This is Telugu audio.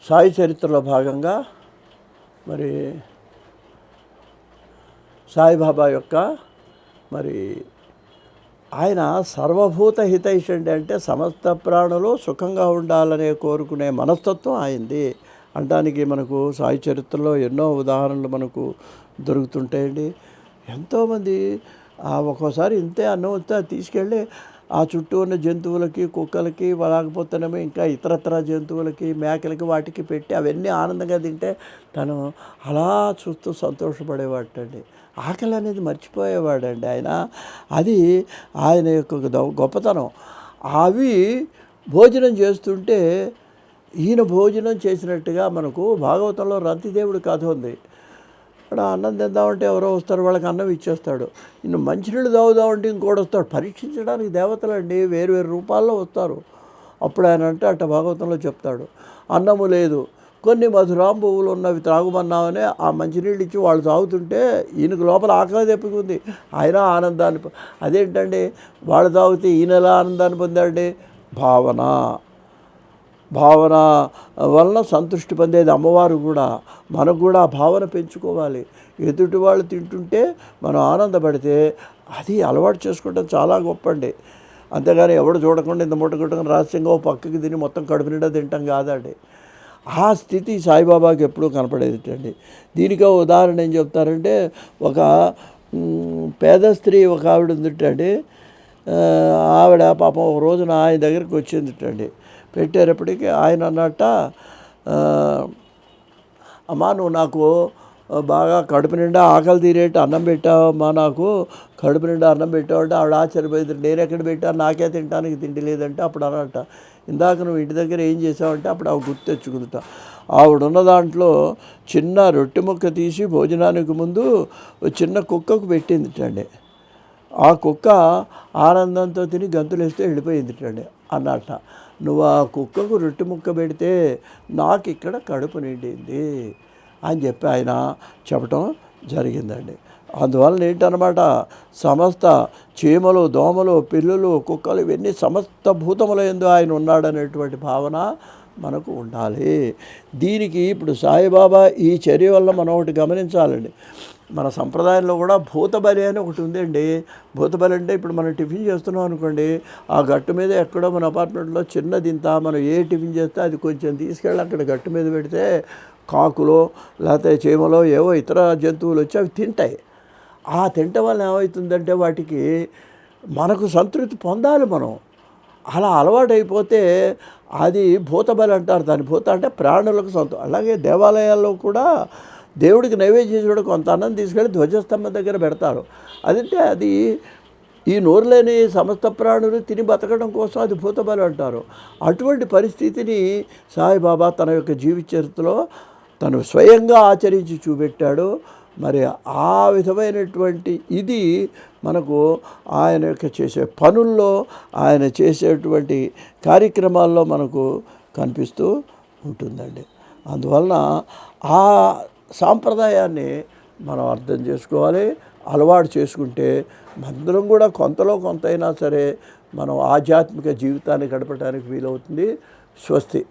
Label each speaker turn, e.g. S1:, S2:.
S1: సాయి చరిత్రలో భాగంగా మరి సాయిబాబా యొక్క మరి ఆయన సర్వభూత హితైషండి, అంటే సమస్త ప్రాణులు సుఖంగా ఉండాలనే కోరుకునే మనస్తత్వం ఆయనది అనడానికి మనకు సాయి చరిత్రలో ఎన్నో ఉదాహరణలు మనకు దొరుకుతుంటాయండి. ఎంతోమంది ఒక్కోసారి ఇంతే అన్నం వస్తే తీసుకెళ్ళి ఆ చుట్టూ ఉన్న జంతువులకి, కుక్కలకి, లేకపోతేనేమో ఇంకా ఇతరత్ర జంతువులకి, మేకలకి, వాటికి పెట్టి అవన్నీ ఆనందంగా తింటే తను అలా చూస్తూ సంతోషపడేవాటండి. ఆకలి అనేది మర్చిపోయేవాడండి ఆయన. అది ఆయన యొక్క గొప్పతనం. అవి భోజనం చేస్తుంటే ఈయన భోజనం చేసినట్టుగా మనకు భాగవతంలో రంతిదేవుడి కథ ఉంది. ఇక్కడ అన్నం తిందామంటే ఎవరో వస్తారు, వాళ్ళకి అన్నం ఇచ్చేస్తాడు. ఇನ್ನು మంచినీళ్ళు తాగుదామంటే ఇంకోటి వస్తాడు. పరీక్షించడానికి దేవతలండి వేరు వేరు రూపాల్లో వస్తారు. అప్పుడు ఆయన అంటే అట్ట భాగవతంలో చెప్తాడు, అన్నము లేదు, కొన్ని మధురాంబువులు ఉన్నవి త్రాగుమన్నామని ఆ మంచినీళ్ళు ఇచ్చి వాళ్ళు తాగుతుంటే ఈయనకు లోపల ఆకలి తెప్పుకుంది. ఆయన ఆనందాన్ని అదేంటండి వాళ్ళు తాగితే ఈయన ఎలా ఆనందాన్ని పొందాడండి? భావన వలన సంతృష్టి పొందేది అమ్మవారు కూడా. మనకు కూడా ఆ భావన పెంచుకోవాలి. ఎదుటి వాళ్ళు తింటుంటే మనం ఆనందపడితే అది అలవాటు చేసుకోవడం చాలా గొప్పండి. అంతేగాని ఎవడు చూడకుండా ఇంత మూట కొట్టుకుని రహస్యంగా పక్కకి తిని మొత్తం కడుపు నిండా తింటాం కాదండి. ఆ స్థితి సాయిబాబాకి ఎప్పుడూ కనపడేదిటండి. దీనికో ఉదాహరణ ఏం చెప్తారంటే, ఒక పేద స్త్రీ ఒక ఆవిడ ఉందిటండి. ఆవిడ పాపం ఒక రోజున ఆయన దగ్గరికి వచ్చిందిటండి. పెట్టేటప్పటికి ఆయన అన్నట్ట, అమ్మా నువ్వు నాకు బాగా కడుపు నిండా ఆకలి తీరేట్టు అన్నం పెట్టావమ్మా, నాకు కడుపు నిండా అన్నం పెట్టావంటే ఆవిడ ఆశ్చర్యపోయింది. నేను ఎక్కడ పెట్టాను, నాకే తినడానికి తిండి లేదంటే అప్పుడు అన్నట్ట, ఇందాక నువ్వు ఇంటి దగ్గర ఏం చేసావంటే అప్పుడు ఆవిడ గుర్తు తెచ్చుకుంటా. ఆవిడున్న దాంట్లో చిన్న రొట్టె ముక్క తీసి భోజనానికి ముందు చిన్న కుక్కకు పెట్టిందిటండి. ఆ కుక్క ఆనందంతో తిని గంతులేస్తే వెళ్ళిపోయిందిటండి అన్నట్ట. నువ్వు ఆ కుక్కకు రొట్టె ముక్క పెడితే నాకు ఇక్కడ కడుపు నిండింది అని చెప్పి ఆయన చెప్పటం జరిగిందండి. అందువలన ఏంటన్నమాట, సమస్త చీమలు, దోమలు, పిల్లులు, కుక్కలు ఇవన్నీ సమస్త భూతముల యందు ఆయన ఉన్నాడనేటువంటి భావన మనకు ఉండాలి. దీనికి ఇప్పుడు సాయిబాబా ఈ చర్య వల్ల మనం ఒకటి గమనించాలండి. మన సంప్రదాయంలో కూడా భూతబలి అని ఒకటి ఉందండి. భూతబలి అంటే ఇప్పుడు మనం టిఫిన్ చేస్తున్నాం అనుకోండి, ఆ గట్టు మీద ఎక్కడో మన అపార్ట్మెంట్లో చిన్నదింత మనం ఏ టిఫిన్ చేస్తే అది కొంచెం తీసుకెళ్ళి అక్కడ గట్టు మీద పెడితే కాకులో లేకపోతే చీమలో ఏవో ఇతర జంతువులు వచ్చి అవి తింటాయి. ఆ తింటం వల్ల ఏమవుతుందంటే వాటికి మనకు సంతృప్తి పొందాలి మనం. అలా అలవాటైపోతే అది భూతబలి అంటారు. దాని భూత అంటే ప్రాణులకు అలాగే దేవాలయాల్లో కూడా దేవుడికి నైవేద్యం చూడ కొంత అన్నం తీసుకెళ్ళి ధ్వజస్తంభం దగ్గర పెడతారు. అదంటే అది ఈ నోరు లేని సమస్త ప్రాణులు తిని బతకడం కోసం అది భూతబలి అంటారు. అటువంటి పరిస్థితిని సాయిబాబా తన యొక్క జీవిత చరిత్రలో తను స్వయంగా ఆచరించి చూపెట్టాడు. మరి ఆ విధమైనటువంటి ఇది మనకు ఆయన యొక్క చేసే పనుల్లో, ఆయన చేసేటువంటి కార్యక్రమాల్లో మనకు కనిపిస్తూ ఉంటుందండి. అందువలన ఆ సాంప్రదాయాన్ని మనం అర్థం చేసుకోవాలి, అలవాటు చేసుకుంటే అందరం కూడా కొంతలో కొంత అయినా సరే మనం ఆధ్యాత్మిక జీవితాన్ని గడపడానికి వీలవుతుంది. స్వస్తి.